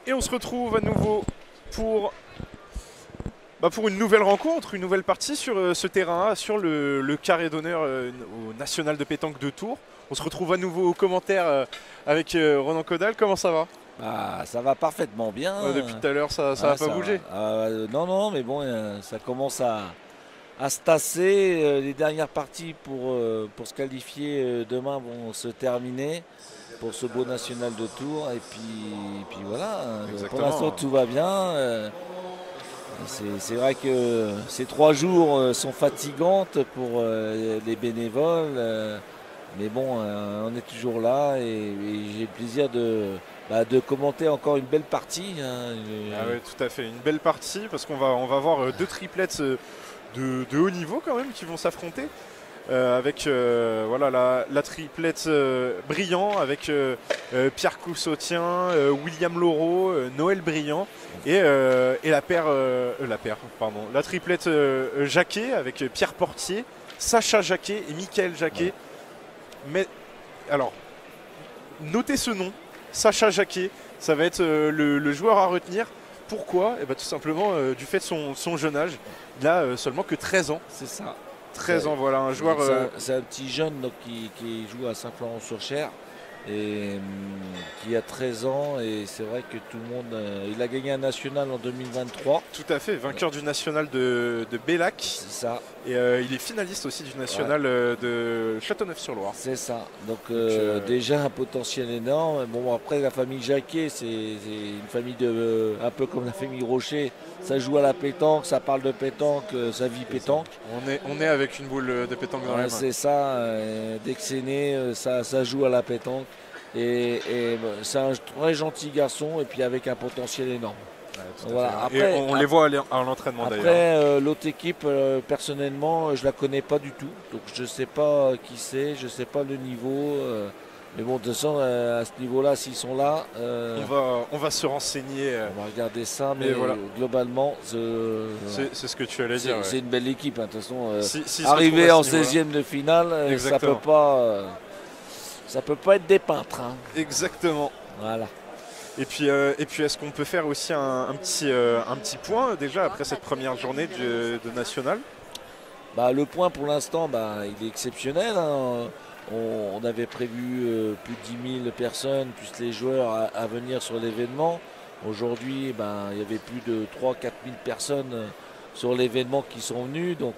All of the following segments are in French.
Et on se retrouve à nouveau pour, pour une nouvelle rencontre, une nouvelle partie sur ce terrain A, sur le carré d'honneur au National de pétanque de Tours. On se retrouve à nouveau aux commentaires avec Ronan Caudal. Comment ça va? Ah, ça va parfaitement bien. Depuis tout à l'heure, ça Ouais, va pas ça bouger. va. Non, non, mais bon, ça commence à se tasser. Les dernières parties pour se qualifier demain vont se terminer pour ce beau national de Tours. Et puis voilà, pour l'instant Exactement. tout va bien. C'est vrai que ces 3 jours sont fatigantes pour les bénévoles. Mais bon, on est toujours là et j'ai le plaisir de commenter encore une belle partie, hein. Ah ouais, tout à fait. Une belle partie parce qu'on va avoir deux triplettes de haut niveau quand même qui vont s'affronter. Avec voilà, la triplette Brillant avec Pierre Coussotien, William Laureau, Noël Brillant et la triplette Jacquet avec Pierre Portier, Sacha Jacquet et Mickaël Jacquet. Ouais. Mais alors, notez ce nom, Sacha Jacquet, ça va être le joueur à retenir. Pourquoi? Tout simplement du fait de son jeune âge. Il a seulement que 13 ans. C'est ça. 13 ans, voilà, un joueur. C'est un petit jeune donc, qui joue à Saint-Florent-sur-Cher et qui a 13 ans. Et c'est vrai que tout le monde. Il a gagné un national en 2023. Tout à fait, vainqueur du national de Bellac. C'est ça. Et il est finaliste aussi du national de Châteauneuf-sur-Loire. C'est ça. Donc déjà un potentiel énorme. Bon, après la famille Jacquet, c'est une famille un peu comme la famille Rocher. Ça joue à la pétanque, ça parle de pétanque, ça vit pétanque. On est avec une boule de pétanque dans la main. C'est ça. Dès que c'est né, ça joue à la pétanque. Et c'est un très gentil garçon et puis avec un potentiel énorme. Ouais, Voilà. Après, on les voit à l'entraînement d'ailleurs. Après, l'autre équipe, personnellement, je la connais pas du tout. Donc je sais pas qui c'est, je sais pas le niveau. Mais bon, de toute façon, à ce niveau-là, s'ils sont là, on va se renseigner. on va regarder ça. Mais voilà. globalement, c'est ce que tu allais dire. C'est une belle équipe. Hein. De toute façon, si arriver en 16e de finale, ça peut pas être des peintres. Hein. Exactement. Voilà. Et puis est-ce qu'on peut faire aussi un petit point déjà après cette première journée de National? Le point pour l'instant, il est exceptionnel. Hein. On avait prévu plus de 10 000 personnes, plus les joueurs à venir sur l'événement. Aujourd'hui, il y avait plus de 3 000 à 4 000 personnes sur l'événement qui sont venues. Donc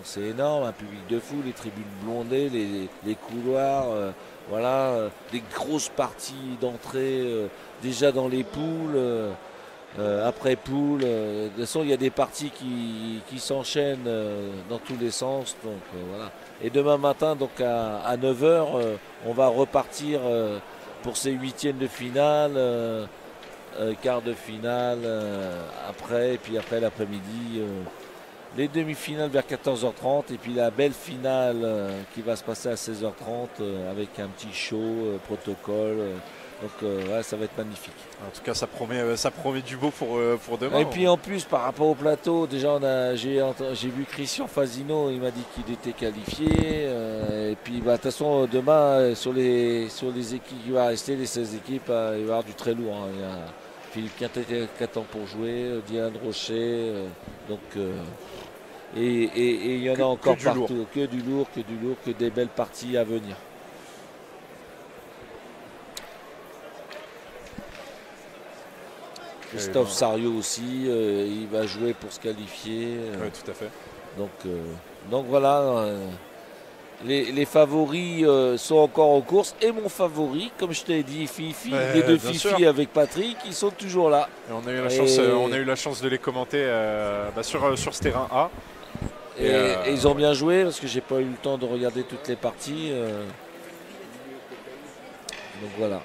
c'est énorme, un public de fou, les tribunes blindées, les couloirs, des grosses parties d'entrée déjà dans les poules. Après poule, de toute façon il y a des parties qui s'enchaînent dans tous les sens. Donc voilà. Et demain matin, donc à 9 h, on va repartir pour ces huitièmes de finale, quart de finale après, et puis après l'après-midi, les demi-finales vers 14h30, et puis la belle finale qui va se passer à 16h30 avec un petit show, protocole. Donc ça va être magnifique. En tout cas, ça promet du beau pour demain. Et puis en plus, par rapport au plateau, déjà j'ai vu Christian Fazino, il m'a dit qu'il était qualifié. Et puis de toute façon, demain, sur les équipes qui vont rester, les 16 équipes, il va y avoir du très lourd. Hein. Il y a Philippe Quintet qui attend pour jouer, Diane Rocher. Et il y en a encore partout. Que du lourd, que des belles parties à venir. Christophe Sario aussi, il va jouer pour se qualifier. Oui, tout à fait. Donc voilà, les favoris sont encore en course. Et mon favori, comme je t'ai dit, Fifi, les deux Fifi avec Patrick, ils sont toujours là. Et on a eu la chance de les commenter sur ce terrain A. Et ils ont bien joué parce que j'ai pas eu le temps de regarder toutes les parties. Donc voilà.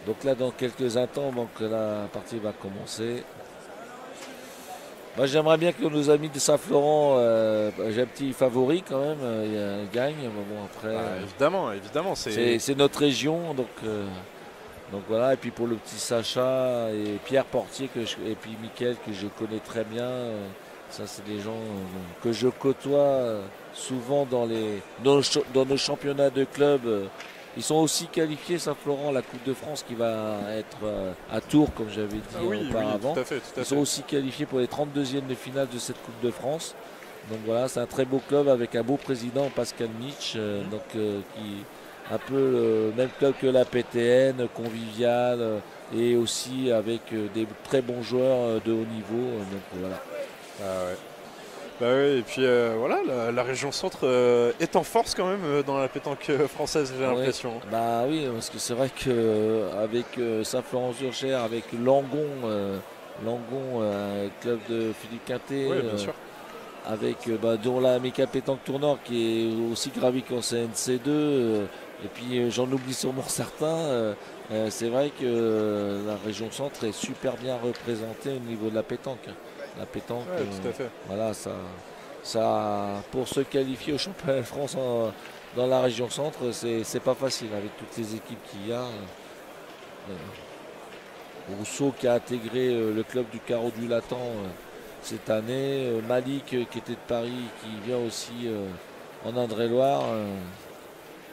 Donc là, dans quelques instants, la partie va commencer. Moi, j'aimerais bien que nos amis de Saint-Florent, j'ai un petit favori quand même, gagnent. Bon, après, évidemment. C'est notre région, donc voilà. Et puis pour le petit Sacha et Pierre Portier et puis Mickaël que je connais très bien. Ça, c'est des gens que je côtoie souvent dans nos championnats de club. Ils sont aussi qualifiés, Saint-Florent, la Coupe de France qui va être à Tours, comme j'avais dit auparavant. Tout à fait, tout à Ils sont aussi qualifiés pour les 32e de finale de cette Coupe de France. Donc voilà, c'est un très beau club avec un beau président, Pascal Mitch, qui un peu le même club que la PTN, convivial, et aussi avec des très bons joueurs de haut niveau. Donc voilà. Ah ouais. Bah ouais, et puis voilà, la région centre est en force quand même dans la pétanque française, j'ai l'impression. Bah oui, parce que c'est vrai qu'avec Saint-Florent-sur-Cher, avec Langon, club de Philippe Quintet, Bien sûr. avec dont la Méca Pétanque Tourneur qui est aussi gravé qu'en CNC2, et puis j'en oublie sûrement certains. C'est vrai que la région centre est super bien représentée au niveau de la pétanque. La pétanque, tout à fait. voilà, ça, pour se qualifier au championnat de France dans la région centre, c'est pas facile avec toutes les équipes qu'il y a. Rousseau qui a intégré le club du Carreau du Latin cette année, Malik qui était de Paris, qui vient aussi en Indre-et-Loire.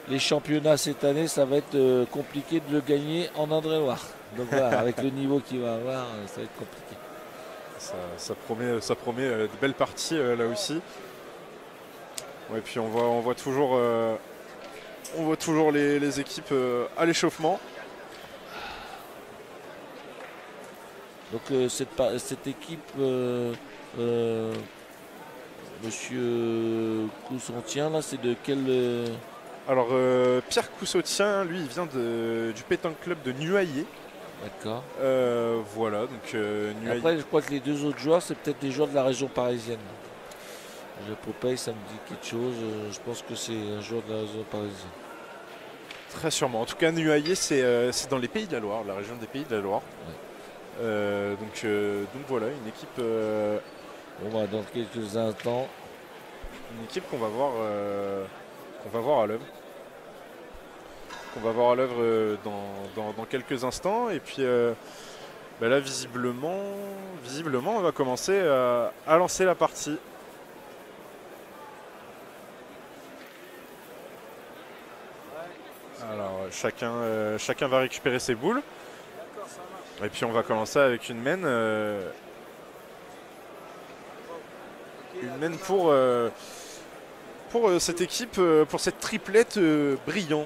Les championnats cette année, ça va être compliqué de le gagner en Indre-et-Loire. Donc voilà, avec le niveau qu'il va avoir, ça va être compliqué. Ça promet de belles parties là aussi. Ouais, puis on voit toujours les équipes à l'échauffement. Donc cette équipe, Monsieur Coussantien, là, c'est de quel... Alors Pierre Coussotien, lui, il vient du pétanque club de Nuaillé. D'accord. Voilà, donc Nuaillé. Après, je crois que les deux autres joueurs, c'est peut-être des joueurs de la région parisienne. Je Popeye, ça me dit quelque chose. Je pense que c'est un joueur de la région parisienne. Très sûrement. En tout cas, Nuaillé, c'est dans les Pays de la Loire, la région des Pays de la Loire. Ouais. Donc voilà, une équipe. Bon, dans quelques instants. Une équipe qu'on va voir à l'œuvre. Qu'on va voir à l'œuvre dans quelques instants. Et puis là, visiblement, on va commencer à lancer la partie. Alors, chacun va récupérer ses boules. Et puis on va commencer avec une mène. Une mène pour cette équipe, pour cette triplette brillant.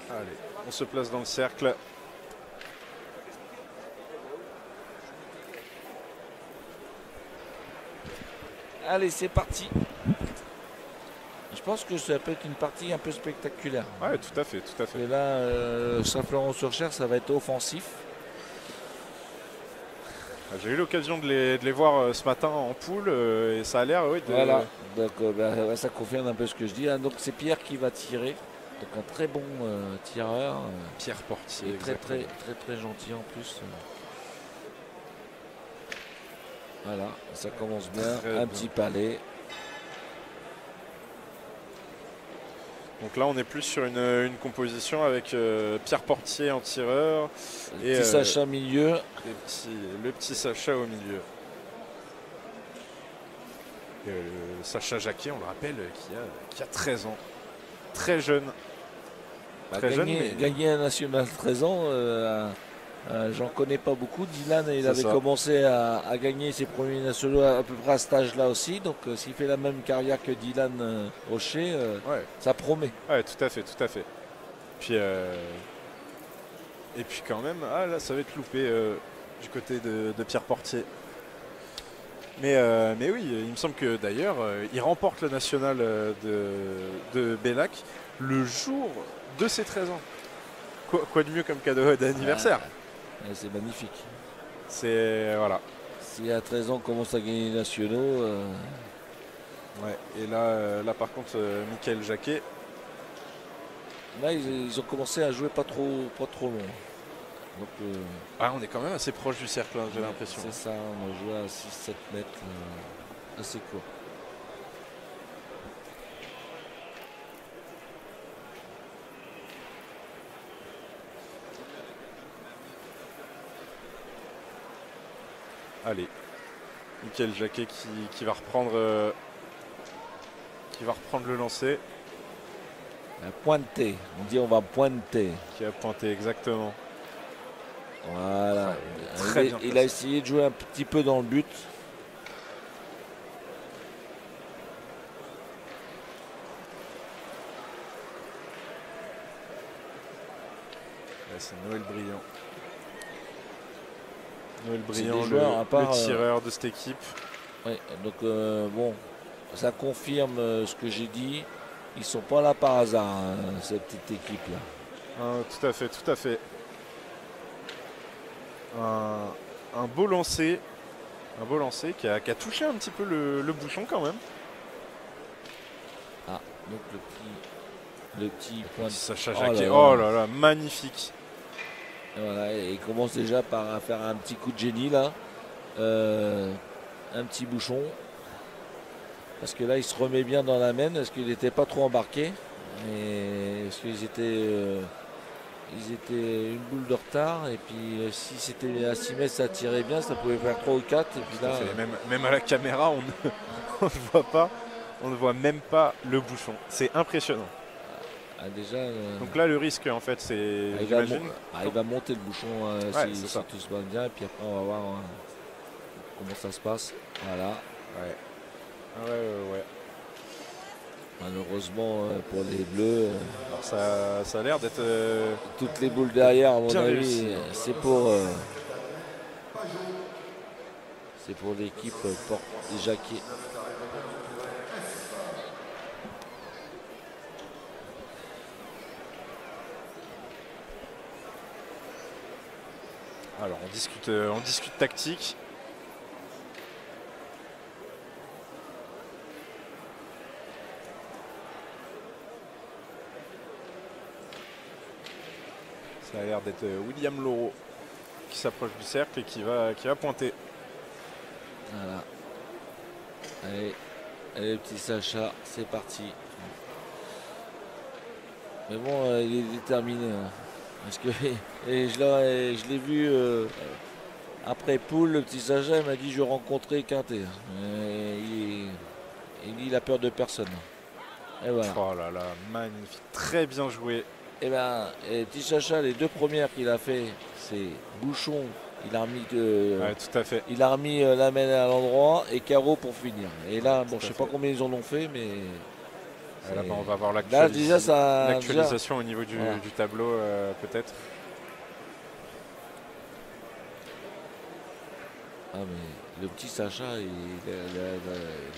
Allez, on se place dans le cercle. Allez, c'est parti. Je pense que ça peut être une partie un peu spectaculaire. Ouais, tout à fait, tout à fait. Et là, Saint-Florent-sur-Cher, ça va être offensif. J'ai eu l'occasion de les voir ce matin en poule et ça a l'air, oui. Voilà, donc ça confirme un peu ce que je dis. Hein. Donc c'est Pierre qui va tirer. Donc un très bon tireur. Pierre Portier. Et très gentil en plus. Voilà, ça commence bien. Un petit palais. Donc là, on est plus sur une composition avec Pierre Portier en tireur. Et petit Sacha au milieu. Le petit Sacha au milieu. Sacha Jacquet, on le rappelle, qui a 13 ans. Très jeune. Gagner un national 13 ans, j'en connais pas beaucoup. Dylan, il avait commencé à gagner ses premiers nationaux à peu près à cet âge-là aussi. Donc s'il fait la même carrière que Dylan Rocher, ça promet. Ouais, tout à fait, tout à fait. Puis, et puis quand même, là ça va être loupé du côté de Pierre Portier. Mais oui, il me semble que d'ailleurs, il remporte le national de Bellac le jour de ses 13 ans. Quoi de mieux comme cadeau d'anniversaire? C'est magnifique. C'est voilà. Si à 13 ans on commence à gagner les nationaux. Ouais. Et là par contre, Michael Jacquet. Là ils ont commencé à jouer pas trop long. Donc, on est quand même assez proche du cercle, hein, j'ai l'impression. C'est ça, on a joué à 6-7 mètres, assez court. Allez, Michael Jacquet qui va reprendre le lancer. Pointer, on dit on va pointer. Qui a pointé exactement. Voilà. Très bien Il a essayé de jouer un petit peu dans le but. C'est Noël Brillant. Noël Brillant, joueurs, le tireur de cette équipe. Oui, donc bon, ça confirme ce que j'ai dit. Ils sont pas là par hasard, hein, cette petite équipe-là. Tout à fait, tout à fait. Un beau lancer. Un beau lancer qui a touché un petit peu le bouchon quand même. Ah, donc le petit point de... Sacha Jacquet, oh là là, magnifique. Voilà, et il commence déjà à faire un petit coup de génie là. Un petit bouchon. Parce que là, il se remet bien dans la main. Est-ce qu'il n'était pas trop embarqué? Est-ce qu'ils étaient... ils étaient une boule de retard. Et puis, si c'était à 6 mètres, ça tirait bien. Ça pouvait faire 3 ou 4. Et puis là, même à la caméra, on ne voit pas. On ne voit même pas le bouchon. C'est impressionnant. Déjà, donc là, le risque, en fait, c'est... il va monter le bouchon si tout se passe bien. Et puis après, on va voir comment ça se passe. Voilà. Ouais. Malheureusement pour les Bleus. Alors ça a l'air d'être... toutes les boules derrière, à mon avis, c'est pour l'équipe Porte et Jacquet. Alors on discute tactique. Ça a l'air d'être William Laureau qui s'approche du cercle et qui va pointer. Voilà. Allez, le petit Sacha, c'est parti. Mais bon, il est déterminé. Hein. Parce que je l'ai vu après poule, le petit Sacha, il m'a dit je rencontrais Quintet. Il a peur de personne. Et voilà. Oh là là, magnifique, très bien joué. Et petit Sacha, les deux premières qu'il a fait, c'est bouchon. Il a remis tout à fait. Il a remis la main à l'endroit et carreau pour finir. Et là, bon, je sais pas combien ils en ont fait, mais là, on va voir l'actualisation au niveau du tableau, peut-être. Ah, mais le petit Sacha,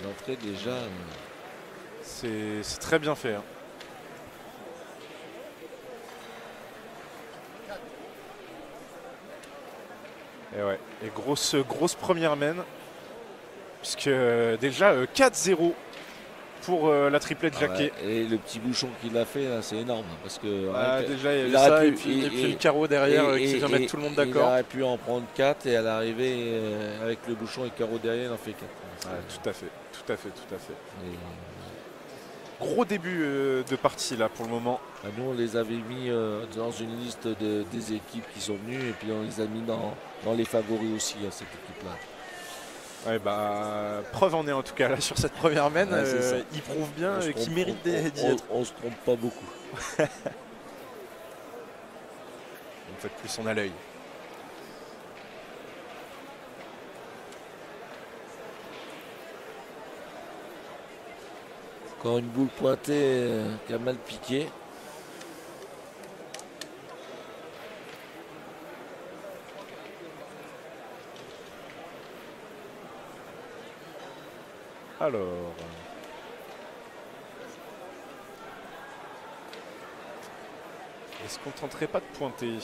l'entrée déjà. C'est très bien fait. Hein. Et grosse première main. Puisque déjà 4-0 pour la triplette Jacquet. Et le petit bouchon qu'il a fait, c'est énorme. Parce que déjà, il y a ça, et puis le carreau derrière qui vient mettre tout le monde d'accord. Il aurait pu en prendre 4 et à l'arrivée, avec le bouchon et le carreau derrière, il en fait 4. Tout à fait. Gros début de partie là pour le moment. Nous on les avait mis dans une liste des équipes qui sont venues et puis on les a mis dans les favoris aussi à cette équipe là. Preuve en est en tout cas là sur cette première main. Il prouve bien qu'il mérite d'y être. On se trompe pas beaucoup. Une fois de plus on a l'œil. Encore une boule pointée qui a mal piqué. Alors. Est-ce qu'on tenterait pas de pointer?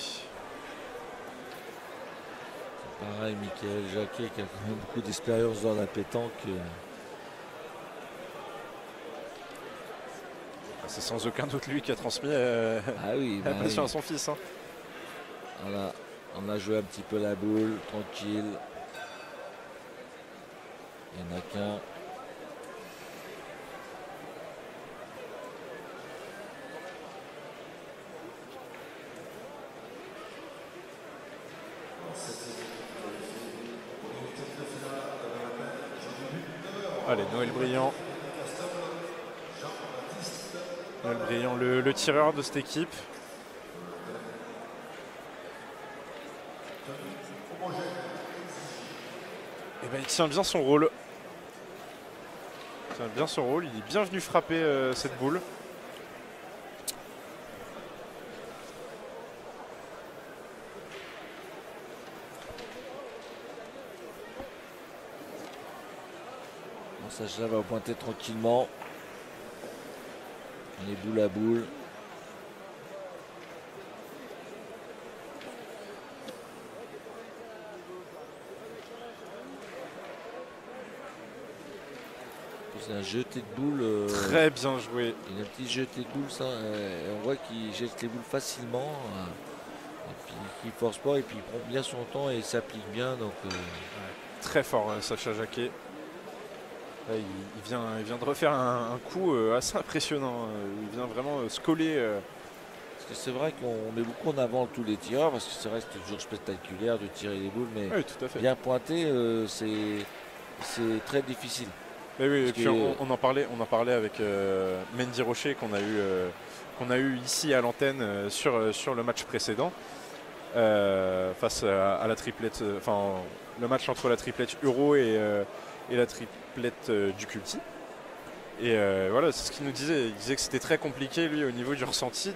Pareil, Michael Jacquet qui a quand même beaucoup d'expérience dans la pétanque. C'est sans aucun doute lui qui a transmis l'impression à son fils. Hein. Voilà, on a joué un petit peu la boule, tranquille. Il n'y en a qu'un. Allez, Noël Brillant. Noël Brillant, le tireur de cette équipe. Et ben, il tient bien son rôle. Il tient bien son rôle. Il est bien venu frapper cette boule. Sacha va pointer tranquillement. On est boule à boule. C'est un jeté de boule. Très bien joué. Il a un petit jeté de boule, ça. On voit qu'il jette les boules facilement. Et puis il force pas et puis il prend bien son temps et il s'applique bien. Donc, très fort, Sacha Jacquet. Là, il vient de refaire un coup assez impressionnant. Il vient vraiment se coller. Parce que c'est vrai qu'on met beaucoup en avant tous les tireurs, parce que c'est vrai que c'est toujours spectaculaire de tirer les boules, mais oui, tout à fait. Bien pointé, c'est très difficile. Mais oui, et puis on en parlait avec Mendy Rocher qu'on a eu ici à l'antenne sur le match précédent face à la triplette, enfin le match entre la triplette Euro et la triplette du Culti. Et voilà, c'est ce qu'il nous disait. Il disait que c'était très compliqué lui au niveau du ressenti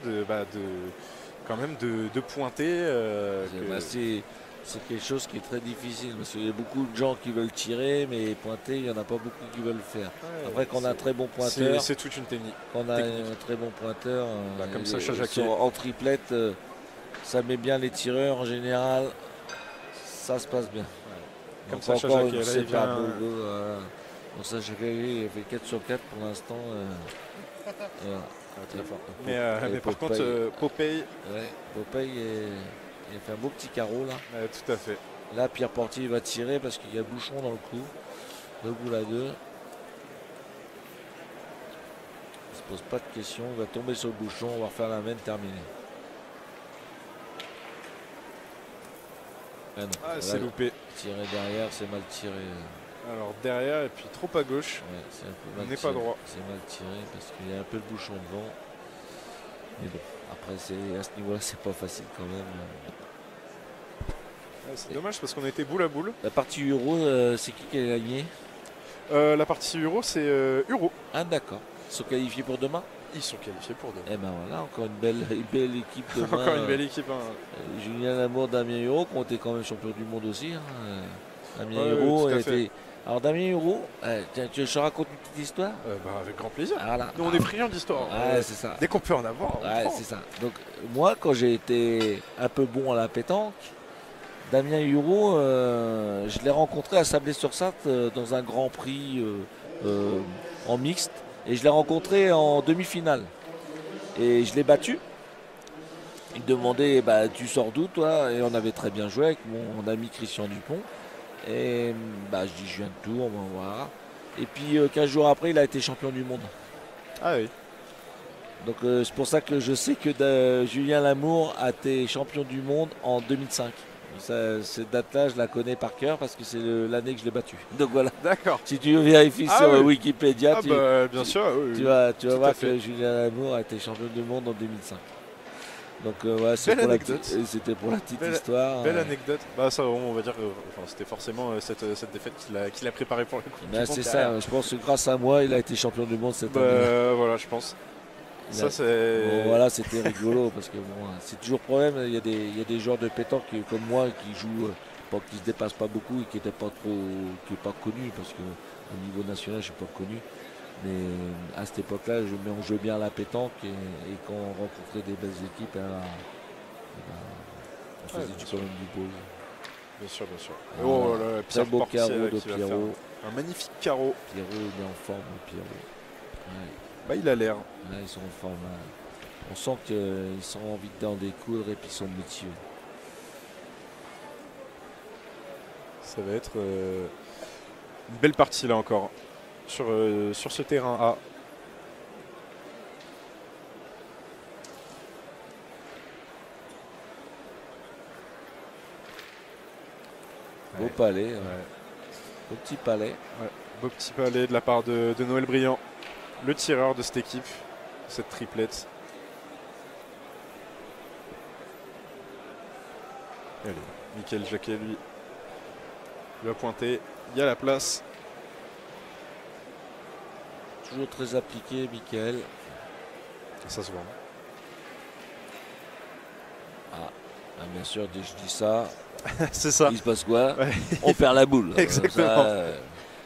quand même de pointer. C'est quelque chose qui est très difficile parce qu'il y a beaucoup de gens qui veulent tirer, mais pointer, il n'y en a pas beaucoup qui veulent le faire. Ouais, après, qu'on a un très bon pointeur, c'est toute une technique. Quand on a un très bon pointeur, comme Sacha Jacquet. En triplette, ça met bien les tireurs en général, ça se passe bien. Ouais. Comme Sacha Jacquet, là, il vient... Donc Sacha Jacquet, il a fait 4 sur 4 pour l'instant. Voilà. Très fort. Mais par contre, Popeye... Ouais, Popeye il a fait un beau petit carreau là. Ouais, tout à fait. Là, Pierre Portier va tirer parce qu'il y a bouchon dans le coup. 2 boules à 2. Il ne se pose pas de questions. Il va tomber sur le bouchon. On va refaire la main terminée. Ah, c'est loupé. Tirer derrière, c'est mal tiré. Alors derrière et puis trop à gauche. Ouais, c'est un peu mal on n'est pas droit. C'est mal tiré parce qu'il y a un peu le bouchon devant. Mais bon, après à ce niveau-là, c'est pas facile quand même. C'est dommage parce qu'on était boule à boule. La partie Euro, c'est qui a gagné? La partie Euro, c'est Euro. Ah d'accord. Ils sont qualifiés pour demain? Ils sont qualifiés pour demain. Et ben voilà, encore une belle équipe demain. Encore une belle équipe. Julien Lamour, Damien Huro, qui ont été quand même champion du monde aussi. Damien Huro était... Alors Damien Huro, je te raconte une petite histoire. Avec grand plaisir. Voilà. Nous on est friands d'histoire. C'est ça. Dès qu'on peut en avoir. C'est ça. Donc moi, quand j'ai été un peu bon à la pétanque, Damien Huro, je l'ai rencontré à Sablé-sur-Sarthe dans un Grand Prix en mixte. Et je l'ai rencontré en demi-finale. Et je l'ai battu. Il demandait, tu sors d'où toi? Et on avait très bien joué avec mon ami Christian Dupont. Et je dis, je viens de Tours, voilà. Et puis 15 jours après, il a été champion du monde. Ah oui. Donc c'est pour ça que je sais que Julien Lamour a été champion du monde en 2005. Cette date-là, je la connais par cœur parce que c'est l'année que je l'ai battu. Donc voilà. D'accord. Si tu vérifies sur Wikipédia, bien sûr, tu vas voir que Julien Lamour a été champion du monde en 2005. Donc c'était pour la petite histoire. Belle anecdote. Ça, on va dire, c'était forcément cette défaite qu'il a préparée pour le coup. C'est ça. Je pense que grâce à moi, il a été champion du monde cette année. Voilà, je pense. Voilà, c'était rigolo parce que c'est toujours le problème. Il y a des joueurs de pétanque comme moi qui jouent, qui se dépassent pas beaucoup et qui n'étaient pas connus parce que au niveau national, je suis pas connu. Mais à cette époque-là, on jouait bien à la pétanque et quand on rencontrait des belles équipes, on faisait quand même du beau. Bien sûr, bien sûr. Très beau carreau de Pierrot. Un magnifique carreau. Pierrot, il est en forme, Pierrot. Ouais. Il a l'air. Là, ils sont en forme. On sent qu'ils sont envie d'en découdre et puis ils sont métiers. Ça va être une belle partie là encore sur ce terrain A. Beau palais. Beau petit palais. Beau petit palais de la part de Noël Briand, le tireur de cette équipe, cette triplette. Allez, Mickaël Jacquet, lui, il va pointer, il y a la place. Toujours très appliqué, Mickaël. Ça se voit. Ah, bien sûr, dès que je dis ça, C'est ça. il se passe quoi? Ouais. On perd la boule. Exactement.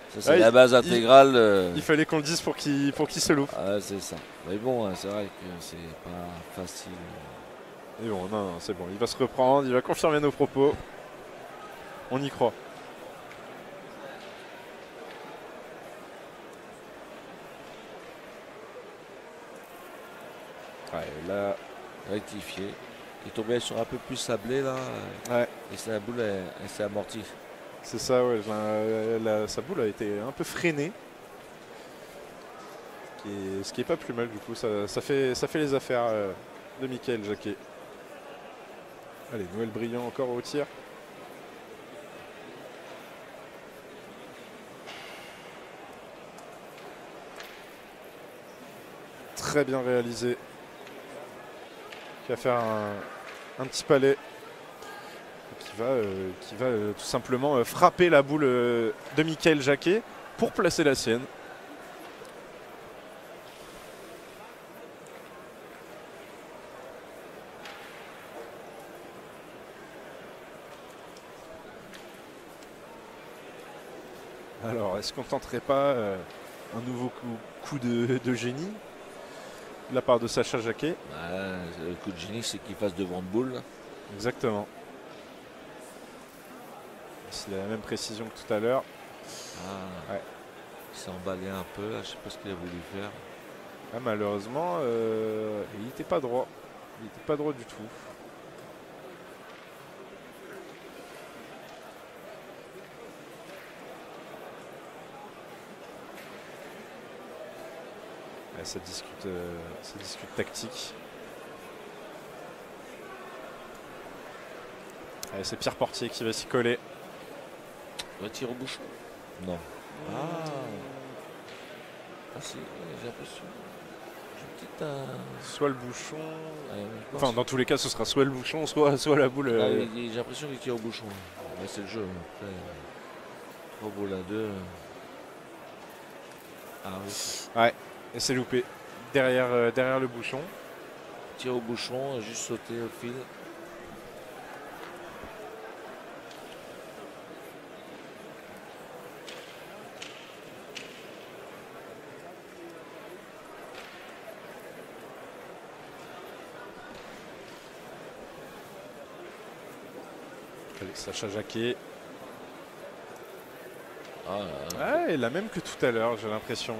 Ça, c'est Ouais, la base intégrale. Il fallait qu'on le dise pour qu'il se loupe. Ah, c'est ça. Mais bon, hein, c'est vrai que c'est pas facile. Et bon, non, c'est bon, il va se reprendre, il va confirmer nos propos. On y croit. Ouais, là, Rectifié. Il est tombé sur un peu plus sablé là. ouais, Et la boule, elle s'est amortie. c'est ça, ouais. Sa boule a été un peu freinée. Ce qui est pas plus mal du coup. Ça fait les affaires de Mickaël Jacquet. Allez, Noël Briand encore au tir. Très bien réalisé. Qui va faire un petit palais. Qui va tout simplement frapper la boule de Mickaël Jacquet pour placer la sienne. Alors, est-ce qu'on tenterait pas un nouveau coup de génie de la part de Sacha Jacquet? Le coup de génie, c'est qu'il fasse devant de boule. Exactement. C'est la même précision que tout à l'heure. Ah, ouais. Il s'est emballé un peu, là, je sais pas ce qu'il a voulu faire. Ah, malheureusement, il n'était pas droit. Il n'était pas droit du tout. Ouais, ça discute tactique. Allez, c'est Pierre Portier qui va s'y coller. Un tir au bouchon? Non. Si, j'ai l'impression. J'ai peut-être un. Soit le bouchon. Enfin, dans tous les cas, ce sera soit le bouchon, soit la boule. J'ai l'impression qu'il tire au bouchon. Ouais, c'est le jeu. Après, 3 boules à 2. Ah oui. Ouais, et c'est loupé. Derrière le bouchon. Tir au bouchon, juste sauter au fil. Sacha Jacquet. Ouais, la même que tout à l'heure, j'ai l'impression.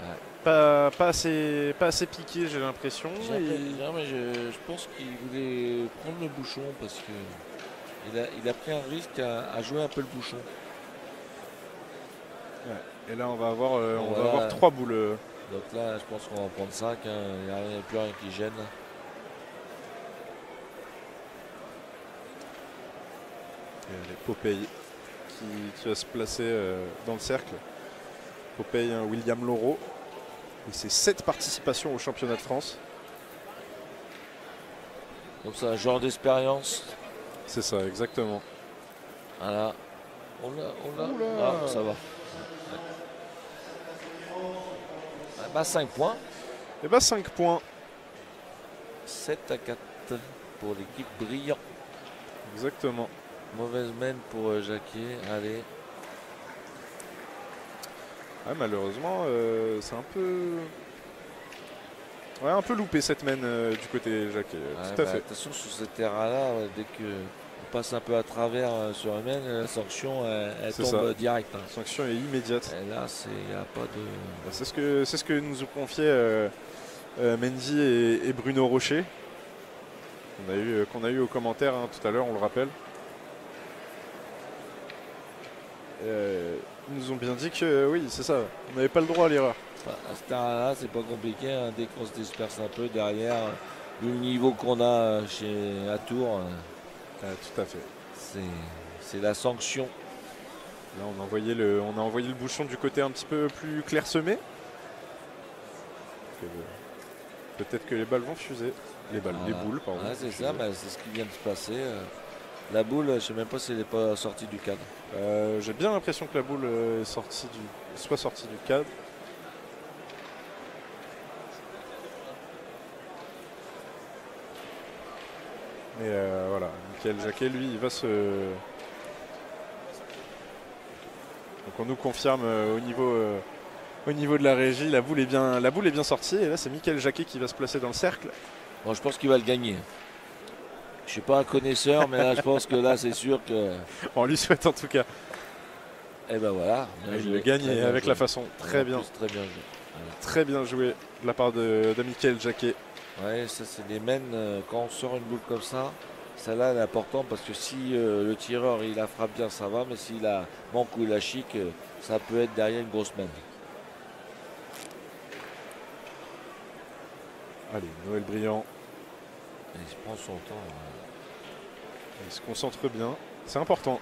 Ouais. Pas assez piqué, j'ai l'impression. Je pense qu'il voulait prendre le bouchon parce que il a pris un risque à jouer un peu le bouchon. Ouais. Et là, on va avoir 3 boules. Donc là, je pense qu'on va prendre 5. Il n'y a plus rien qui gêne. Popeye qui va se placer dans le cercle. Popeye, William Laureau. Et c'est 7 participations au championnat de France. Donc c'est un genre d'expérience. C'est ça, exactement. Voilà. On l'a. Ah, ça va. Ouais. 5 points. Et bah 5 points. 7-4 pour l'équipe Briand. Exactement. Mauvaise mène pour Jacquet. Allez. Ah, malheureusement, c'est un peu. Ouais, un peu loupé cette mène du côté Jacquet. Tout à fait. Attention sur ce terrain-là, dès qu'on passe un peu à travers sur la mène, la sanction elle tombe direct. La sanction est immédiate. Et là, il n'y a pas de. C'est ce que nous ont confié Mendy et Bruno Rocher. Qu'on a eu aux commentaires tout à l'heure, on le rappelle. Ils nous ont bien dit que oui, c'est ça, on n'avait pas le droit à l'erreur. À ce terrain-là, c'est pas compliqué, hein, dès qu'on se disperse un peu derrière, vu le niveau qu'on a à Tours, tout à fait. C'est la sanction. Là, on a envoyé le bouchon du côté un petit peu plus clairsemé. Peut-être que les balles vont fuser. Les boules, pardon. Ouais, c'est ça, bah, c'est ce qui vient de se passer. La boule, je ne sais même pas si elle n'est pas sortie du cadre. J'ai bien l'impression que la boule soit sortie du cadre. Mais voilà, Michael Jacquet, lui, il va se... Donc on nous confirme au niveau de la régie, la boule est bien sortie. Et là, c'est Michael Jacquet qui va se placer dans le cercle. Bon, je pense qu'il va le gagner. Je ne suis pas un connaisseur, mais là, je pense que là, c'est sûr que... On lui souhaite en tout cas. Et ben voilà. Il le gagne avec la façon. Très bien. Très bien joué. Voilà. Très bien joué de la part de Michael Jacquet. Ouais, ça c'est des mènes. Quand on sort une boule comme ça, celle-là elle est importante parce que si le tireur il la frappe bien, ça va. Mais s'il la manque ou il la chic, ça peut être derrière une grosse mène. Allez, Noël Briand. Il se prend son temps. Il se concentre bien. C'est important.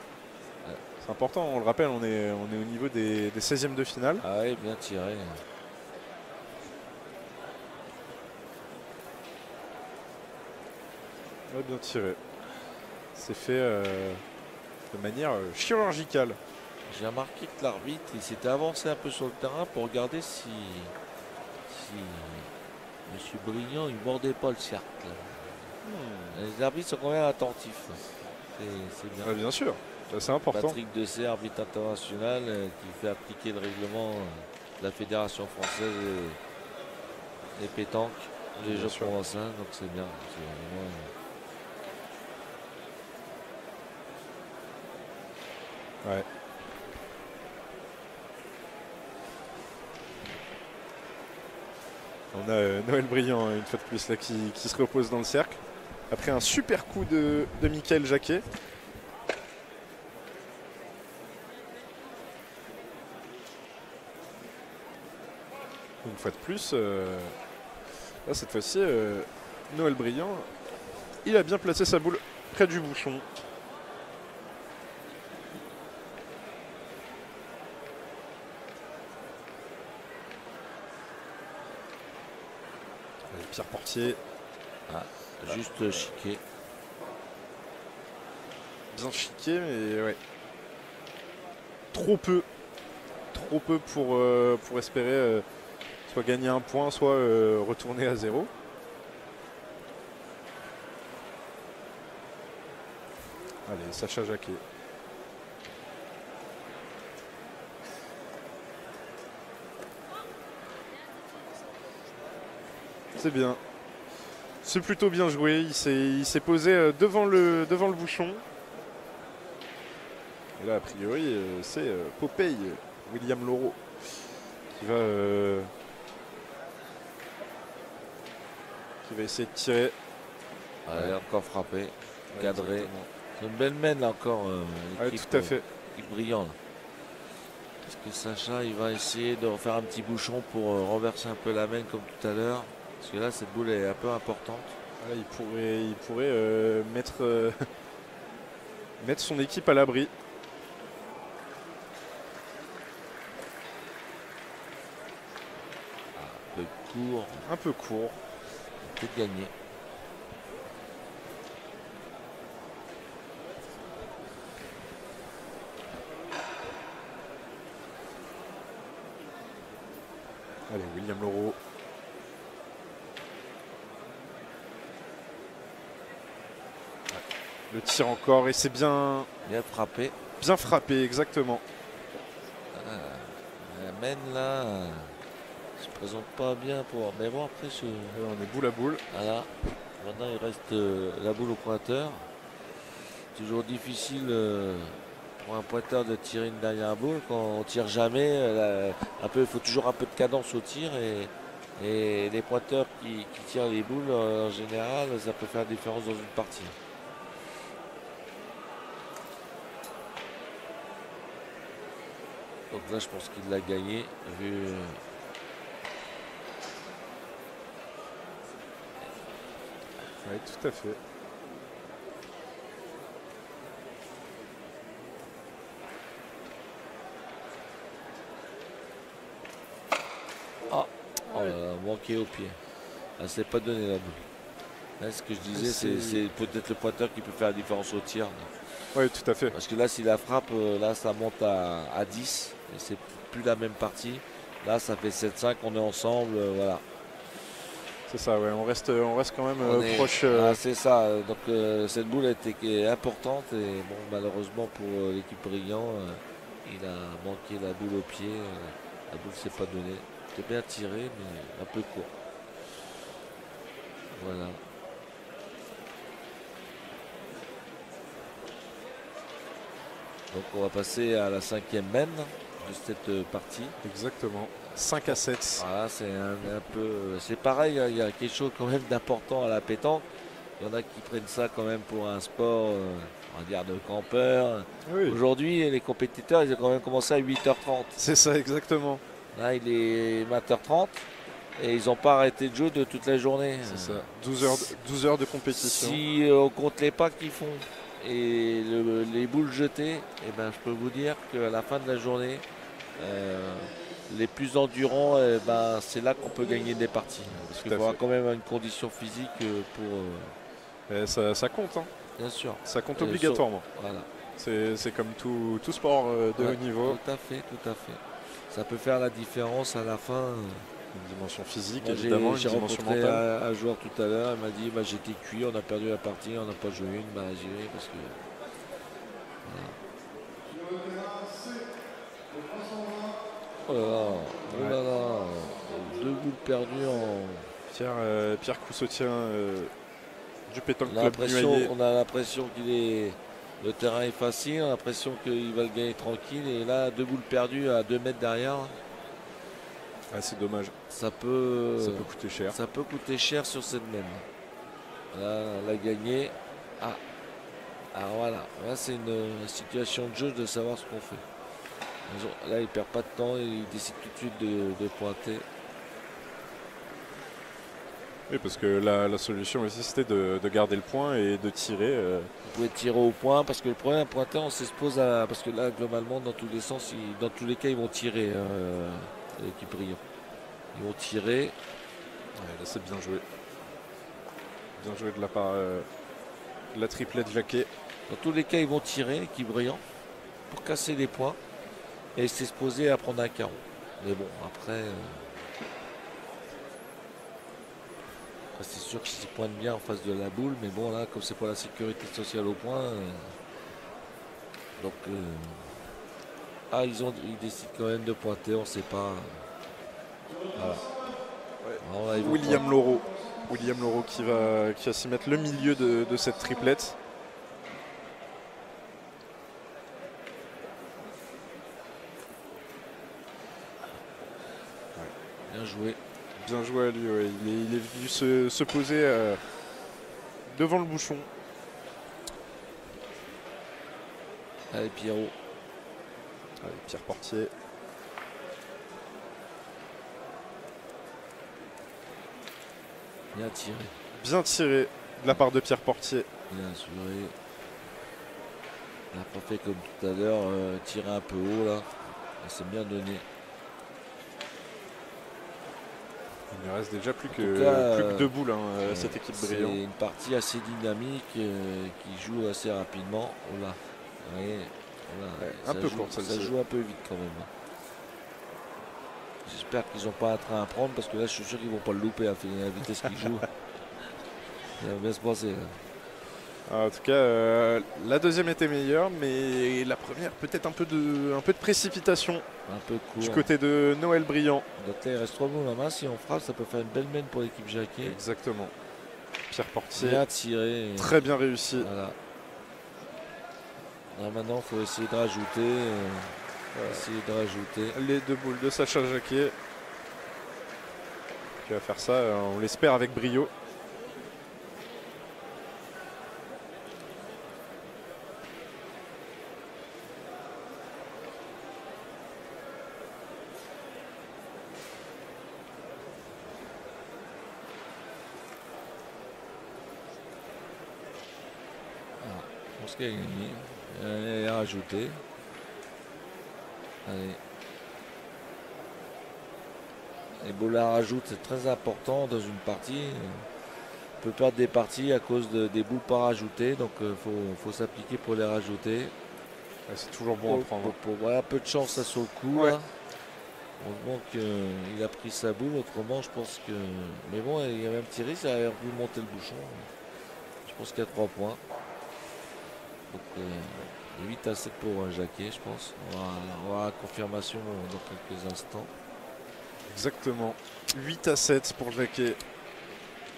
Ouais. C'est important, on le rappelle, on est au niveau des 16e de finale. Ah oui, bien tiré. Ouais, bien tiré. C'est fait de manière chirurgicale. J'ai remarqué que l'arbitre il s'était avancé un peu sur le terrain pour regarder si M. Briand il mordait pas le cercle. Les arbitres sont quand même attentifs. C'est bien. Ouais, bien sûr, c'est important. Patrick Dessay, arbitre international, qui fait appliquer le règlement de la Fédération française des pétanques, les Jeux provençaux, donc c'est bien. Ouais. On a Noël Briand une fois de plus là qui se repose dans le cercle. Après un super coup de Michael Jacquet. Une fois de plus, là cette fois-ci, Noël Briand, il a bien placé sa boule près du bouchon. Pierre Portier. Juste chiqué. Bien chiqué, mais ouais. Trop peu pour espérer soit gagner un point, soit retourner à 0. Allez, Sacha Jacquet. C'est bien. C'est plutôt bien joué. Il s'est posé devant le bouchon. Et là, a priori, c'est Popeye, William Laureau, qui va essayer de tirer. Elle est encore frappé, cadré. C'est une belle mène là encore. Tout à fait. Brillant. Est-ce que Sacha il va essayer de refaire un petit bouchon pour renverser un peu la mène comme tout à l'heure? Parce que là, cette boule est un peu importante. Là, il pourrait mettre son équipe à l'abri. Un peu court. Peut gagner. Allez, William Laureau. Le tir encore et c'est bien frappé. Bien frappé, exactement. La mène là se présente pas bien pour. Mais bon après on est boule à boule. Voilà. Maintenant il reste la boule au pointeur. Toujours difficile pour un pointeur de tirer une dernière boule quand on tire jamais. Il faut toujours un peu de cadence au tir et les pointeurs qui tirent les boules en général, ça peut faire la différence dans une partie. Donc là je pense qu'il l'a gagné vu. Oui, tout à fait. Oh là là, manqué au pied. Elle s'est pas donné la boule. Là, ce que je disais, c'est peut-être le pointeur qui peut faire la différence au tir. Oui, tout à fait. Parce que là, si la frappe, là, ça monte à 10. Et c'est plus la même partie. Là, ça fait 7-5, on est ensemble. Voilà. C'est ça, ouais. On reste quand même proche. Ah, c'est ça. Donc, cette boule était importante. Et bon, malheureusement pour l'équipe Brillant, il a manqué la boule au pied. La boule ne s'est pas donnée. C'était bien tiré, mais un peu court. Voilà. Donc on va passer à la 5e main de cette partie. Exactement. 5-7. Voilà, c'est un peu. C'est pareil, il y a quelque chose quand même d'important à la pétanque. Il y en a qui prennent ça quand même pour un sport, on va dire, de campeur. Oui. Aujourd'hui, les compétiteurs, ils ont quand même commencé à 8h30. C'est ça, exactement. Là, il est 20h30 et ils n'ont pas arrêté de jouer de toute la journée. C'est ça. 12 heures de compétition. Si on compte les pas qu'ils font et les boules jetées, eh ben, je peux vous dire qu'à la fin de la journée, les plus endurants, c'est là qu'on peut gagner des parties. Parce qu'il faudra quand même une condition physique pour. Ça compte, hein. Bien sûr. Ça compte obligatoirement. Voilà. C'est comme tout sport de haut niveau. Tout à fait, tout à fait. Ça peut faire la différence à la fin. Une dimension physique, Moi, évidemment, une j'ai dimension rencontré mentale. un joueur tout à l'heure, il m'a dit j'étais cuit, on a perdu la partie, on n'a pas joué une, j'ai eu parce que. Voilà. Oh là là, oh là là, 2 boules perdues en. Pierre Coussotien du Pétanque Club Nuaillé. On a l'impression le terrain est facile, on a l'impression qu'il va le gagner tranquille. Et là, 2 boules perdues à 2 mètres derrière. Ah, c'est dommage. Ça peut coûter cher. Ça peut coûter cher sur cette même. Là, on l'a gagné. Ah. Alors voilà, là c'est une situation de jeu de savoir ce qu'on fait. Là, il perd pas de temps, il décide tout de suite de pointer. Oui, parce que la solution aussi c'était de garder le point et de tirer. Vous pouvez tirer au point parce que le problème, un pointeur, on s'expose à. Parce que là, globalement, dans tous les sens, dans tous les cas, ils vont tirer. L'équipe Brillant. Ils vont tirer. Ouais, là, c'est bien joué. Bien joué de la part de la triplette Jacquet. Dans tous les cas, ils vont tirer, l'équipe Brillant, pour casser les points et s'exposer à prendre un carreau. Mais bon, après c'est sûr qu'ils s'y pointent bien en face de la boule, mais bon, là, comme c'est pour la sécurité sociale au point, donc ils décident quand même de pointer, on ne sait pas. Voilà. Ouais. Alors, William Laureau qui va s'y mettre le milieu de cette triplette. Ouais. Bien joué. Bien joué à lui, ouais. Il est venu se poser devant le bouchon. Allez, Pierrot. Allez, Pierre Portier. Bien tiré. Bien tiré de la part de Pierre Portier. Bien assuré. Il n'a pas fait comme tout à l'heure, tirer un peu haut là. C'est bien donné. Il ne reste déjà plus que 2 boules, cette équipe Brillant. C'est une partie assez dynamique qui joue assez rapidement. Oh là. Ouais, un peu court, ça joue un peu vite quand même. J'espère qu'ils n'ont pas un train à prendre parce que là je suis sûr qu'ils ne vont pas le louper à la vitesse qu'ils jouent. Ça va bien se passer. En tout cas, la deuxième était meilleure, mais la première peut-être un peu de précipitation. Un peu court. Du côté de Noël Brillant. Donc là il reste 3 boules en main. Si on frappe, ça peut faire une belle mène pour l'équipe Jacquet. Exactement. Pierre Portier. Bien tiré. Très bien réussi. Voilà. Là, maintenant, il faut essayer de rajouter. Les 2 boules de Sacha Jacquet. Qui va faire ça, on l'espère, avec brio. Je pense qu'il a gagné. Il a rajouté. Allez. Les boules à rajout, c'est très important dans une partie. On peut perdre des parties à cause des boules pas rajoutées, donc il faut s'appliquer pour les rajouter. Ouais, c'est toujours bon à prendre. Voilà, un peu de chance ça sur le coup. Ouais. Là. Heureusement qu'il a pris sa boule, autrement je pense que... Mais bon, il y avait un petit risque, il avait voulu monter le bouchon. Je pense qu'il y a 3 points. Donc 8-7 pour Jacquet, je pense. On aura la confirmation dans quelques instants. Exactement. 8-7 pour Jacquet.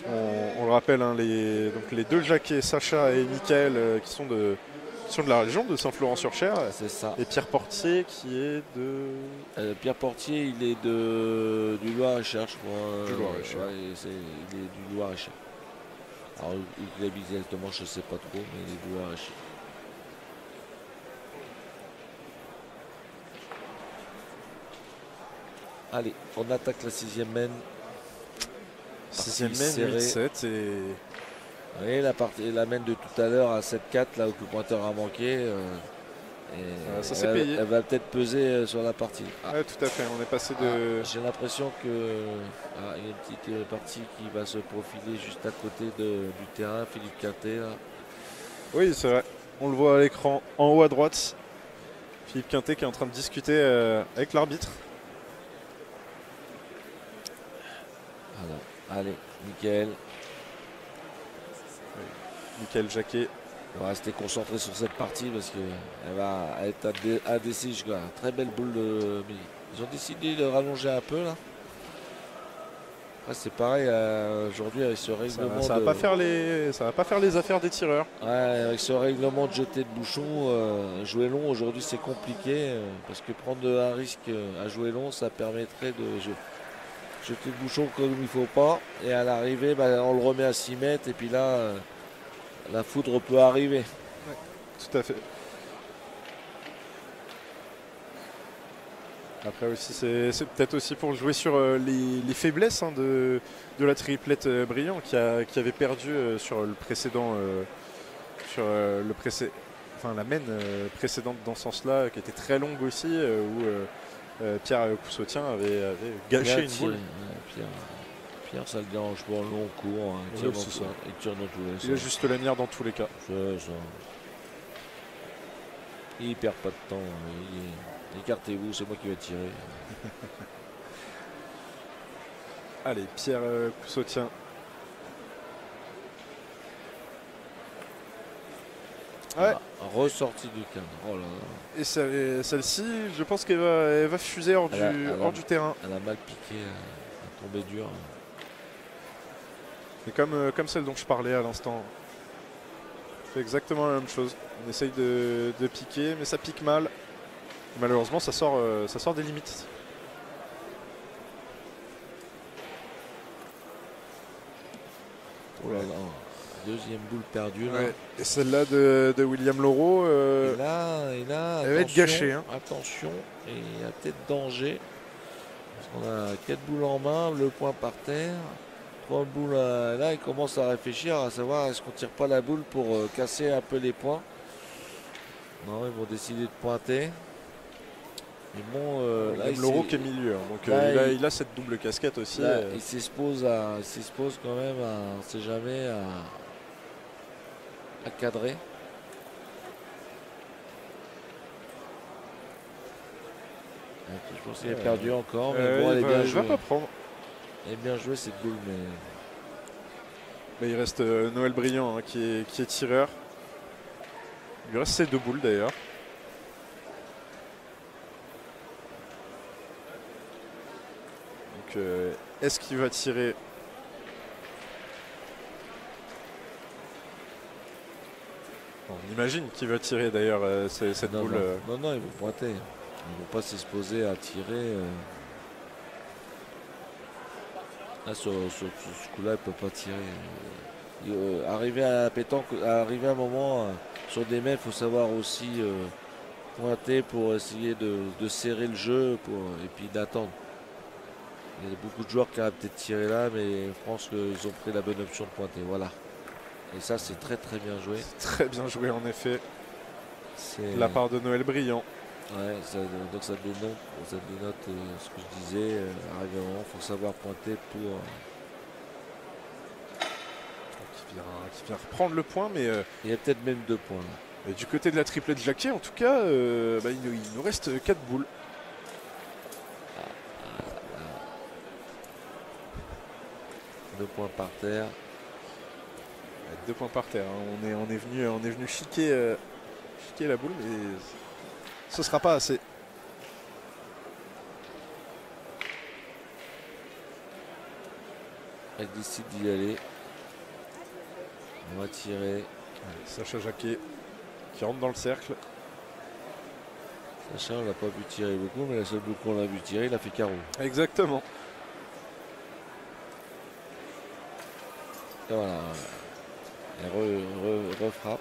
On le rappelle, hein, les 2 Jacquet, Sacha et Mickaël, qui sont de la région de Saint-Florent-sur-Cher. C'est ça. Et Pierre Portier qui est de... Pierre Portier, il est du Loir-et-Cher, je crois. Du Loir-et-Cher. Ouais, il est du Loir-et-Cher. Alors, où il habite exactement, je ne sais pas trop, mais il est du Loir-et-Cher. Allez, on attaque la 6e main. 6e main, 8-7 et... Oui, la main de tout à l'heure à 7-4, là où le pointeur a manqué. Ça s'est payé. Elle va peut-être peser sur la partie. Ouais, tout à fait, on est passé de... J'ai l'impression qu'il y a une petite partie qui va se profiler juste à côté du terrain, Philippe Quintet. Là. Oui, c'est vrai. On le voit à l'écran en haut à droite. Philippe Quintet qui est en train de discuter avec l'arbitre. Alors, allez, Mickaël. Mickaël Jacquet. On va rester concentré sur cette partie parce qu'elle va être indécise. Très belle boule de... Ils ont décidé de rallonger un peu là. Après c'est pareil aujourd'hui avec ce règlement. Ça va pas faire les affaires des tireurs. Ouais, avec ce règlement de jeter de bouchon, jouer long aujourd'hui c'est compliqué parce que prendre un risque à jouer long ça permettrait de jeter le bouchon comme il faut pas et à l'arrivée on le remet à 6 mètres et puis là la foudre peut arriver. Ouais, tout à fait. Après aussi, c'est peut-être aussi pour jouer sur les faiblesses hein, de la triplette Brillant qui avait perdu sur le précédent, la main précédente dans ce sens-là, qui était très longue aussi, où Pierre Coussotien avait gâché une boule. Pierre, ça le dérange pas, long court, hein, il tire dans tous les sens. Il a juste la nière dans tous les cas. Ça. Il perd pas de temps. Écartez-vous, c'est moi qui vais tirer. Allez, Pierre Coussotien. Ouais. Ressortie du cadre. Oh là là. Et celle-ci, je pense qu'elle va fuser hors du terrain. Elle a mal piqué, elle est tombée dure. Et comme celle dont je parlais à l'instant. C'est exactement la même chose. On essaye de piquer, mais ça pique mal. Malheureusement, ça sort des limites. Oh là là. Deuxième boule perdue. Là. Ouais. Et celle-là de William Laureau. Et là, elle va être gâchée. Hein. Attention, et il y a peut-être danger. Parce qu'on a 4 boules en main, le point par terre. 3 boules là, il commence à réfléchir à savoir est-ce qu'on tire pas la boule pour casser un peu les points. Non, ils vont décider de pointer. Mais bon, là, Laureau qui est milieu, hein, donc là, il a cette double casquette aussi. Là, il s'expose quand même, on ne sait jamais, à cadrer. Je pense qu'il a perdu encore, mais bon, elle est bien jouée. Il va pas prendre. Elle est bien jouée cette boule, mais il reste Noël Brillant hein, qui est tireur. Il lui reste ces 2 boules d'ailleurs. Donc est-ce qu'il va tirer? On imagine qu'il va tirer d'ailleurs cette boule. Non, ils vont pointer. Ils ne vont pas s'exposer à tirer. Là, sur ce coup-là, il ne peut pas tirer. Arriver à pétanque, arriver à un moment sur des mains, il faut savoir aussi pointer pour essayer de serrer le jeu et puis d'attendre. Il y a beaucoup de joueurs qui auraient peut-être tiré là, mais je pense qu'ils ont pris la bonne option de pointer. Voilà. Et ça, c'est très très bien joué. Très bien joué en effet. De la part de Noël Brillant. Ouais, donc ça dénote ce que je disais. Arrivé au moment, il faut savoir pointer pour. Qui vient reprendre le point, mais Il y a peut-être même 2 points. Là. du côté de la triplette Jacquet, en tout cas, il nous reste 4 boules. 2 points par terre. 2 points par terre. Hein. On est venu chiquer la boule, mais ce sera pas assez. Elle décide d'y aller. On va tirer. Allez, Sacha Jacquet qui rentre dans le cercle. Sacha, on l'a pas vu tirer beaucoup, mais la seule boule qu'on l'a vu tirer, il a fait carreau. Exactement. Et voilà. Elle refrappe.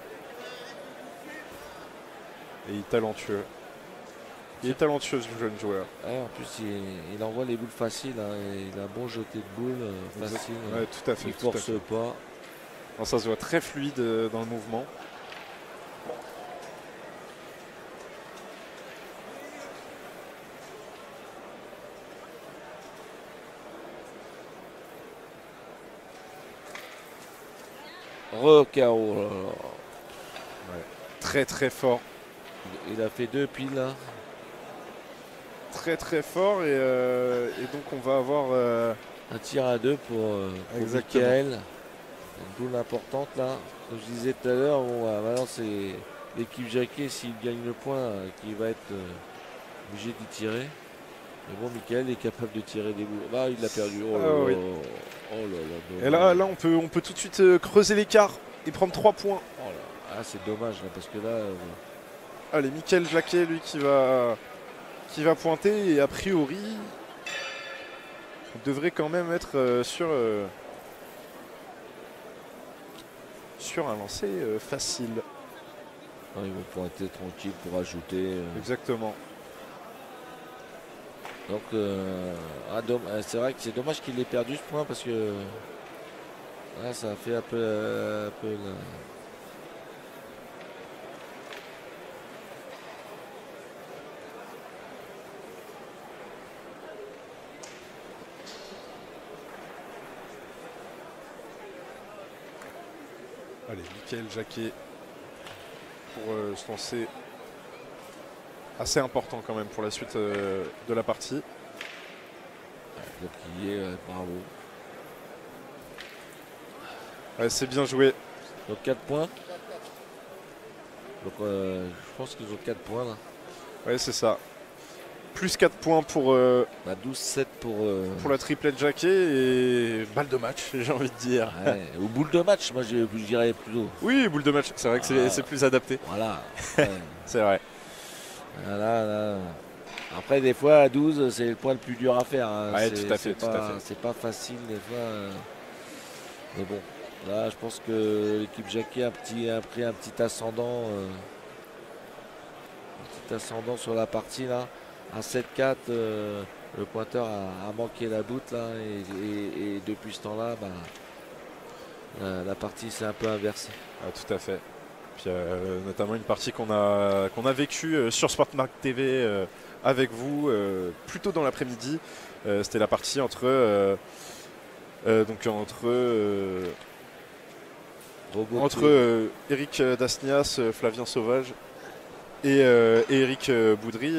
Et il est talentueux. Il est talentueux ce jeune joueur. Ouais, en plus, il envoie les boules faciles. Hein, et il a bon jeté de boules faciles. Ouais, tout à fait. Il force pas. Non, ça se voit très fluide dans le mouvement. Recaro. Ouais. Très très fort. Il a fait 2 piles là. Très très fort et donc on va avoir un tir à 2 pour Michael. Une boule importante là. Comme je disais tout à l'heure, bon, maintenant c'est l'équipe Jacquet, s'il gagne le point, qui va être obligé d'y tirer. Mais bon, Michael est capable de tirer des boules. Ah, il l'a perdu. Oh là, oui. Oh là, et là on peut tout de suite creuser l'écart et prendre 3 points. Oh là. Ah, c'est dommage là, parce que là. Allez, Michael Jacquet, lui qui va pointer et a priori il devrait quand même être sur un lancer facile. Non, ils vont pointer tranquille pour ajouter. Exactement. Donc c'est vrai que c'est dommage qu'il ait perdu ce point parce que là, ça a fait un peu là. Allez, Michael Jacquet pour se lancer. Assez important quand même pour la suite de la partie. Donc il y est, bravo. Ouais, c'est bien joué. Donc 4 points. Donc je pense qu'ils ont 4 points là. Ouais, c'est ça. Plus 4 points pour 12-7 pour la triplette Jacquet et balle de match, j'ai envie de dire. Ouais, ou boule de match, moi je dirais plutôt. Oui, boule de match, c'est vrai que c'est plus adapté. Voilà. Ouais. C'est vrai. Là. Après, des fois, à 12, c'est le point le plus dur à faire. Hein. Ouais, tout à fait. C'est pas facile, des fois. Mais bon, là, je pense que l'équipe Jacquet a pris un petit ascendant. Sur la partie, là. À 7-4, le pointeur a manqué la boute, là. Et depuis ce temps-là, la partie s'est un peu inversée. Ah, tout à fait. Puis, notamment une partie qu'on a vécue sur Sportmark TV avec vous plus tôt dans l'après-midi. C'était la partie entre Eric Dasnias, Flavien Sauvage et Eric Boudry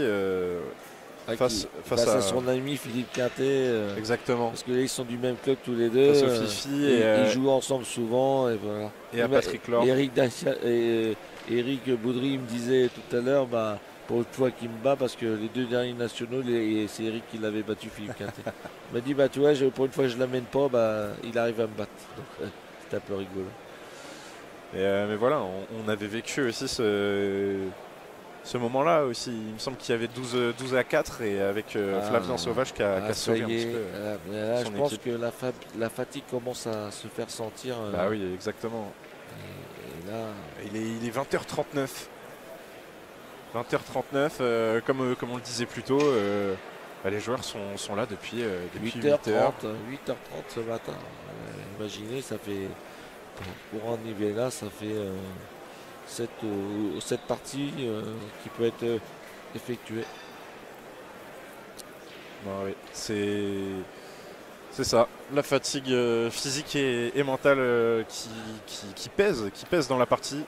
face à son ami Philippe Quintet. Exactement. Parce que là, ils sont du même club tous les deux. Face au Fifi ils jouent ensemble souvent. Et voilà. Et à Patrick Lord. Eric Boudry me disait tout à l'heure, pour une fois qu'il me bat, parce que les 2 derniers nationaux, c'est Eric qui l'avait battu, Philippe Quintet. Il m'a dit, tu vois, pour une fois je ne l'amène pas, il arrive à me battre. Donc c'était un peu rigolo. Mais voilà, on avait vécu aussi ce moment-là aussi. Il me semble qu'il y avait 12-4 et avec Flavien Sauvage qui a sauvé un petit peu. Là, je pense que la fatigue commence à se faire sentir. Bah oui, exactement. Et là, il est 20h39. 20h39, comme on le disait plus tôt, les joueurs sont là depuis 8h30 ce matin. Imaginez, ça fait, pour en Nivella, ça fait cette partie qui peut être effectué. Oui, c'est ça, la fatigue physique et mentale qui pèse dans la partie.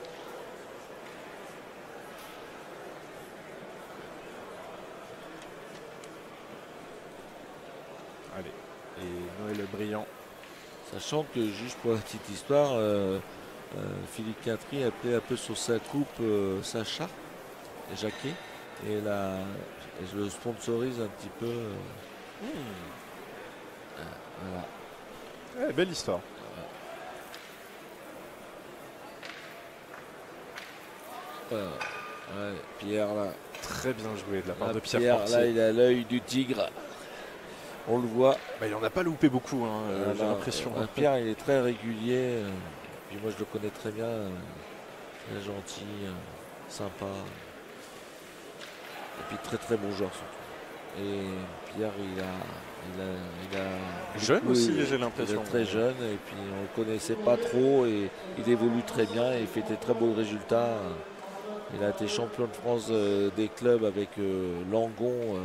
Allez, et Noël brillant. Sachant que, juste pour la petite histoire, Philippe Catry a pris un peu sur sa coupe Sacha Jacquet et je le sponsorise un petit peu. Voilà. Ouais, belle histoire. Ouais, Pierre là. Très bien joué de la part de Pierre Pierre Portier. là, il a l'œil du tigre. On le voit. Bah, il n'en a pas loupé beaucoup, hein, j'ai l'impression. Pierre, il est très régulier. Puis moi, je le connais très bien. Très gentil, sympa. Et puis très très bon joueur surtout. Et Pierre, il a jeune aussi, j'ai l'impression. Il est très jeune et puis on ne le connaissait pas trop et il évolue très bien et il fait des très beaux résultats. Il a été champion de France des clubs avec Langon,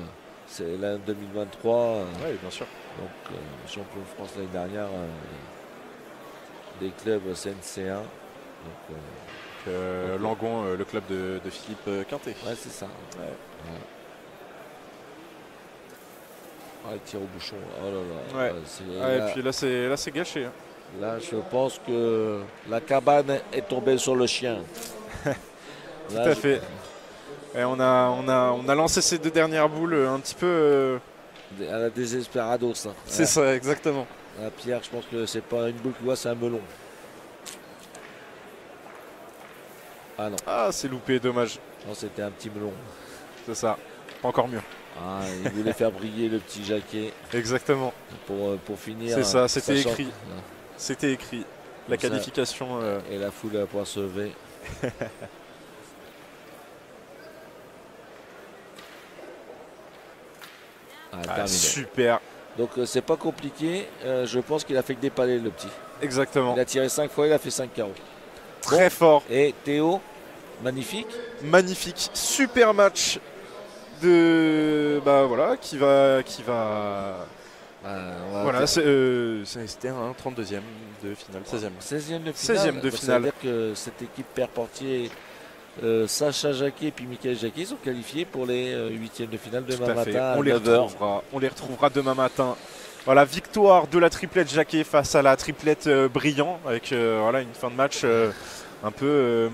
c'est l'année 2023. Oui, bien sûr. Donc champion de France l'année dernière des clubs CNC1. Donc, Langon, le club de Philippe Quintet. Ouais, c'est ça. Ouais. Ouais. Ah, il tire au bouchon. Oh là là. Ouais. Et puis là, c'est gâché. Hein. Là, je pense que la cabane est tombée sur le chien. Tout à fait. Et on a lancé ces 2 dernières boules un petit peu. À la désespérados. Hein. C'est ça, exactement. La Pierre, je pense que c'est pas une boule qu'il voit, c'est un melon. Ah non. Ah, c'est loupé, dommage. Non, c'était un petit melon. C'est ça. Encore mieux. Ah, il voulait faire briller le petit Jacquet. Exactement. Pour finir. C'est ça, c'était sachant écrit. C'était écrit. La ça, qualification. Et la foule va pouvoir se lever. Super. Donc c'est pas compliqué. Je pense qu'il a fait que des palais le petit. Exactement. Il a tiré 5 fois, il a fait 5 carreaux. Très fort. Et Théo, magnifique. Magnifique. Super match de. Bah voilà, qui va. Voilà, c'était un 32e de finale, 16e. 16e de finale. 16e de finale. Ça veut dire que cette équipe Père Portier, Sacha Jacquet et puis Michael Jacquet sont qualifiés pour les 8e de finale demain matin à 9h. On les retrouvera demain matin. Voilà, victoire de la triplette Jacquet face à la triplette Brillant avec voilà, une fin de match un peu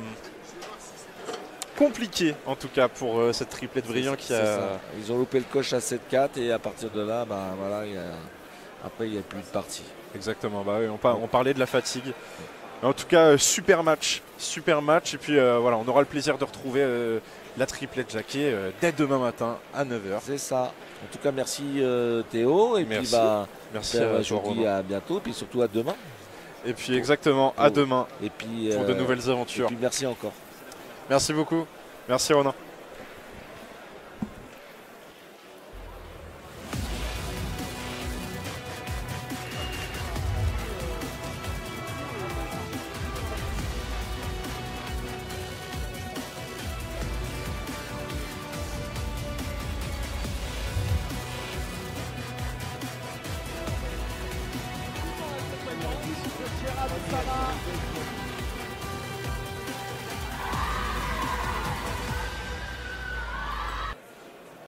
compliquée en tout cas pour cette triplette Brillant qui a... Ils ont loupé le coche à 7-4 et à partir de là, bah, voilà, après il n'y a plus de partie. Exactement, bah, oui, on parlait de la fatigue. En tout cas, super match et puis voilà, on aura le plaisir de retrouver la triplette Jacquet dès demain matin à 9h. C'est ça. En tout cas, merci Théo. Et merci. Puis, merci à je vous dis à bientôt, et puis surtout à demain. Et puis exactement, à demain et puis, pour de nouvelles aventures. Et puis merci encore. Merci beaucoup. Merci Ronan.